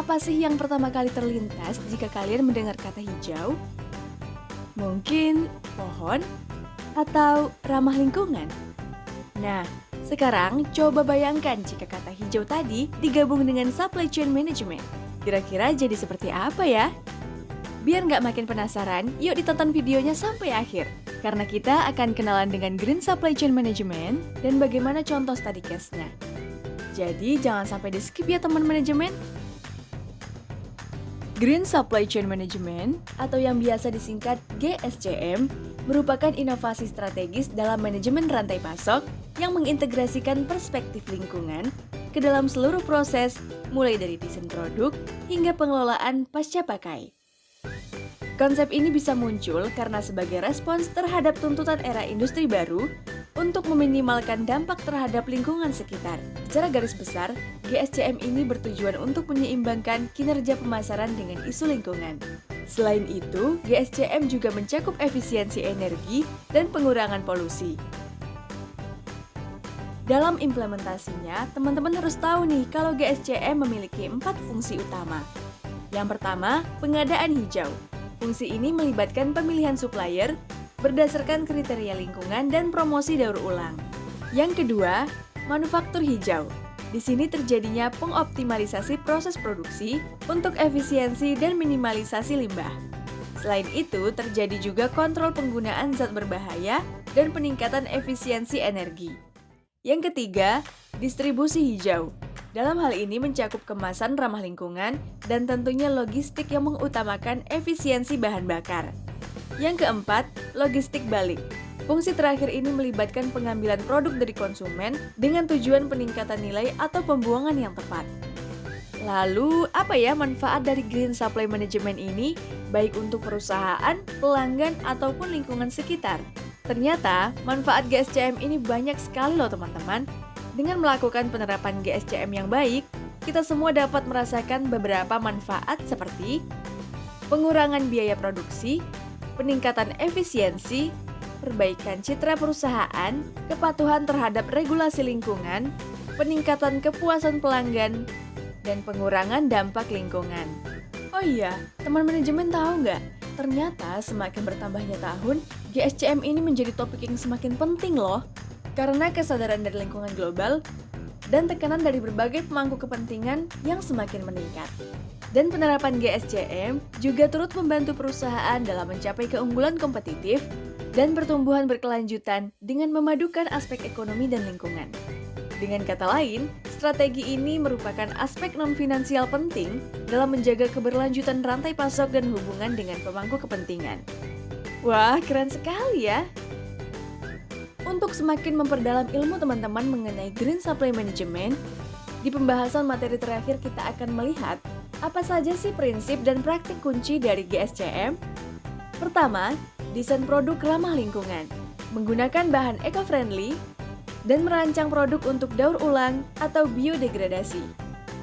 Apa sih yang pertama kali terlintas jika kalian mendengar kata hijau? Mungkin pohon atau ramah lingkungan? Nah, sekarang coba bayangkan jika kata hijau tadi digabung dengan supply chain management. Kira-kira jadi seperti apa ya? Biar nggak makin penasaran, yuk ditonton videonya sampai akhir. Karena kita akan kenalan dengan Green Supply Chain Management dan bagaimana contoh study case-nya. Jadi jangan sampai di skip ya teman manajemen. Green Supply Chain Management atau yang biasa disingkat GSCM merupakan inovasi strategis dalam manajemen rantai pasok yang mengintegrasikan perspektif lingkungan ke dalam seluruh proses mulai dari desain produk hingga pengelolaan pasca pakai. Konsep ini bisa muncul karena sebagai respons terhadap tuntutan era industri baru untuk meminimalkan dampak terhadap lingkungan sekitar. Secara garis besar, GSCM ini bertujuan untuk menyeimbangkan kinerja pemasaran dengan isu lingkungan. Selain itu, GSCM juga mencakup efisiensi energi dan pengurangan polusi. Dalam implementasinya, teman-teman harus tahu nih kalau GSCM memiliki 4 fungsi utama. Yang pertama, pengadaan hijau. Fungsi ini melibatkan pemilihan supplier berdasarkan kriteria lingkungan dan promosi daur ulang. Yang kedua, manufaktur hijau. Di sini terjadinya pengoptimalisasi proses produksi untuk efisiensi dan minimalisasi limbah. Selain itu, terjadi juga kontrol penggunaan zat berbahaya dan peningkatan efisiensi energi. Yang ketiga, distribusi hijau. Dalam hal ini mencakup kemasan ramah lingkungan dan tentunya logistik yang mengutamakan efisiensi bahan bakar. Yang keempat, logistik balik. Fungsi terakhir ini melibatkan pengambilan produk dari konsumen dengan tujuan peningkatan nilai atau pembuangan yang tepat. Lalu, apa ya manfaat dari Green Supply Management ini, baik untuk perusahaan, pelanggan, ataupun lingkungan sekitar? Ternyata, manfaat GSCM ini banyak sekali loh teman-teman. Dengan melakukan penerapan GSCM yang baik, kita semua dapat merasakan beberapa manfaat seperti pengurangan biaya produksi, peningkatan efisiensi, perbaikan citra perusahaan, kepatuhan terhadap regulasi lingkungan, peningkatan kepuasan pelanggan, dan pengurangan dampak lingkungan. Oh iya, teman manajemen tahu nggak? Ternyata semakin bertambahnya tahun, GSCM ini menjadi topik yang semakin penting loh. Karena kesadaran dari lingkungan global dan tekanan dari berbagai pemangku kepentingan yang semakin meningkat. Dan penerapan GSCM juga turut membantu perusahaan dalam mencapai keunggulan kompetitif dan pertumbuhan berkelanjutan dengan memadukan aspek ekonomi dan lingkungan. Dengan kata lain, strategi ini merupakan aspek non-finansial penting dalam menjaga keberlanjutan rantai pasok dan hubungan dengan pemangku kepentingan. Wah, keren sekali ya! Untuk semakin memperdalam ilmu teman-teman mengenai Green Supply Management, di pembahasan materi terakhir kita akan melihat apa saja sih prinsip dan praktik kunci dari GSCM. Pertama, desain produk ramah lingkungan, menggunakan bahan eco-friendly, dan merancang produk untuk daur ulang atau biodegradasi.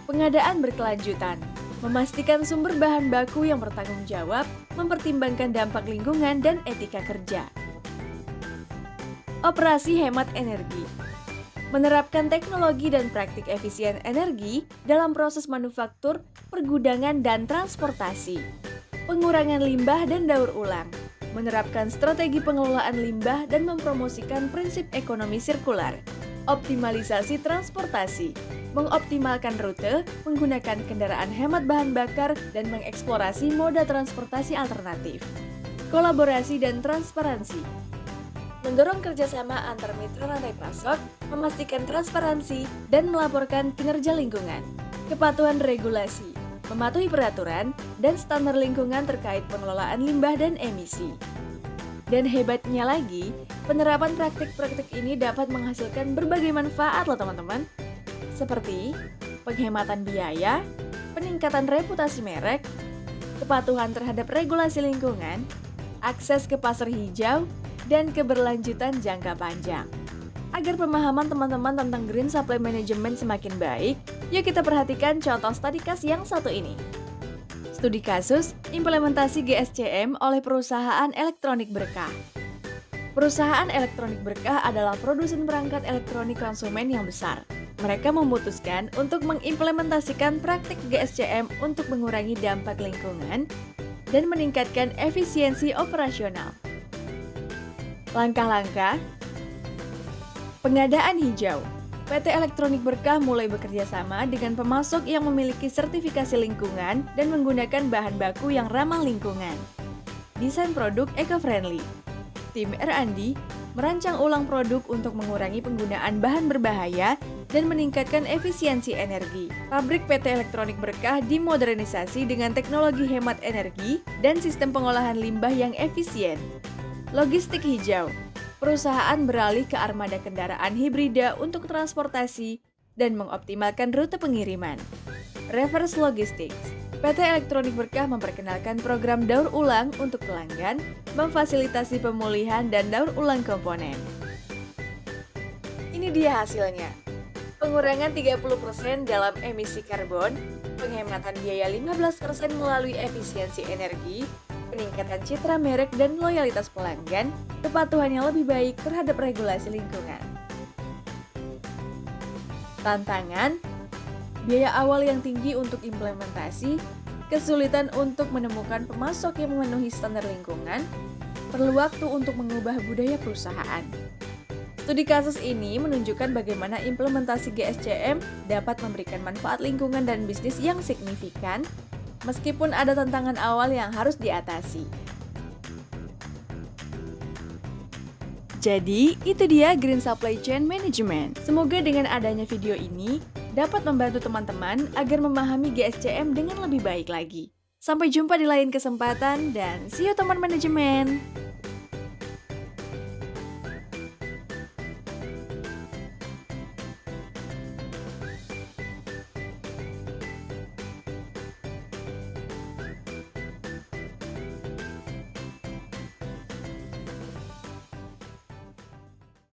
Pengadaan berkelanjutan, memastikan sumber bahan baku yang bertanggung jawab, mempertimbangkan dampak lingkungan dan etika kerja. Operasi hemat energi, menerapkan teknologi dan praktik efisien energi dalam proses manufaktur, pergudangan, dan transportasi. Pengurangan limbah dan daur ulang, menerapkan strategi pengelolaan limbah dan mempromosikan prinsip ekonomi sirkular. Optimalisasi transportasi, mengoptimalkan rute, menggunakan kendaraan hemat bahan bakar, dan mengeksplorasi moda transportasi alternatif. Kolaborasi dan transparansi, mendorong kerjasama antar mitra rantai pasok, memastikan transparansi, dan melaporkan kinerja lingkungan. Kepatuhan regulasi, mematuhi peraturan dan standar lingkungan terkait pengelolaan limbah dan emisi. Dan hebatnya lagi, penerapan praktik-praktik ini dapat menghasilkan berbagai manfaat loh teman-teman. Seperti penghematan biaya, peningkatan reputasi merek, kepatuhan terhadap regulasi lingkungan, akses ke pasar hijau, dan keberlanjutan jangka panjang. Agar pemahaman teman-teman tentang Green Supply Management semakin baik, yuk kita perhatikan contoh studi case yang satu ini. Studi kasus implementasi GSCM oleh perusahaan elektronik berkah. Perusahaan elektronik berkah adalah produsen perangkat elektronik konsumen yang besar. Mereka memutuskan untuk mengimplementasikan praktik GSCM untuk mengurangi dampak lingkungan dan meningkatkan efisiensi operasional. Langkah-langkah pengadaan hijau. PT Elektronik Berkah mulai bekerja sama dengan pemasok yang memiliki sertifikasi lingkungan dan menggunakan bahan baku yang ramah lingkungan. Desain produk eco-friendly. Tim R&D merancang ulang produk untuk mengurangi penggunaan bahan berbahaya dan meningkatkan efisiensi energi. Pabrik PT Elektronik Berkah dimodernisasi dengan teknologi hemat energi dan sistem pengolahan limbah yang efisien. Logistik hijau. Perusahaan beralih ke armada kendaraan hibrida untuk transportasi dan mengoptimalkan rute pengiriman. Reverse Logistics. PT Elektronik Berkah memperkenalkan program daur ulang untuk pelanggan, memfasilitasi pemulihan dan daur ulang komponen. Ini dia hasilnya. Pengurangan 30% dalam emisi karbon, penghematan biaya 15% melalui efisiensi energi, peningkatan citra merek dan loyalitas pelanggan, kepatuhan yang lebih baik terhadap regulasi lingkungan. Tantangan, biaya awal yang tinggi untuk implementasi, kesulitan untuk menemukan pemasok yang memenuhi standar lingkungan, perlu waktu untuk mengubah budaya perusahaan. Studi kasus ini menunjukkan bagaimana implementasi GSCM dapat memberikan manfaat lingkungan dan bisnis yang signifikan, meskipun ada tantangan awal yang harus diatasi. Jadi, itu dia Green Supply Chain Management. Semoga dengan adanya video ini dapat membantu teman-teman agar memahami GSCM dengan lebih baik lagi. Sampai jumpa di lain kesempatan dan see you teman manajemen!